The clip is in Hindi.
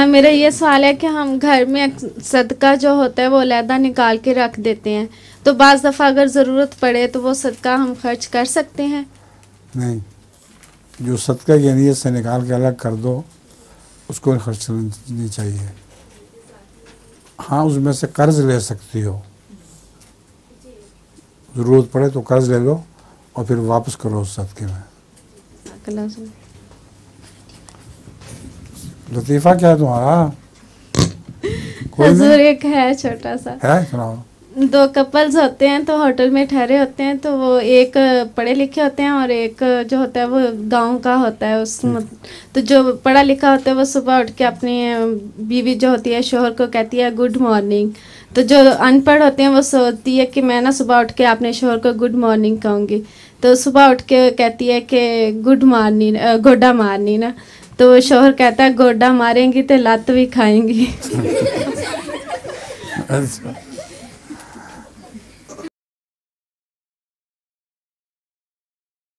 मेरा ये सवाल है कि हम घर में सदका जो होता है वो अलहदा निकाल के रख देते हैं, तो बाज़ दफ़ा अगर ज़रूरत पड़े तो वो सदका हम खर्च कर सकते हैं? नहीं, जो सदका की नीयत से निकाल के अलग कर दो उसको खर्च नहीं चाहिए। हाँ, उसमें से कर्ज ले सकती हो, ज़रूरत पड़े तो कर्ज ले लो और फिर वापस करो उस सदके में। लतीफ़ा क्या है तुम्हारा? हुजूर एक है छोटा सा है, सुनाओ। दो कपल्स होते हैं तो होटल में ठहरे होते हैं, तो वो एक पढ़े लिखे होते हैं और एक जो होता है वो गांव का होता है। उस तो जो पढ़ा लिखा होता है वो सुबह उठ के अपनी बीवी जो होती है शोहर को कहती है गुड मॉर्निंग, तो जो अनपढ़ होते हैं वो सोचती है कि मैं ना सुबह उठ के अपने शोहर को गुड मॉर्निंग कहूँगी, तो सुबह उठ के कहती है कि गुड मॉर्निंग गोडा मारनी ना, तो शोहर कहता है गोडा मारेंगी तो लत भी खाएंगी।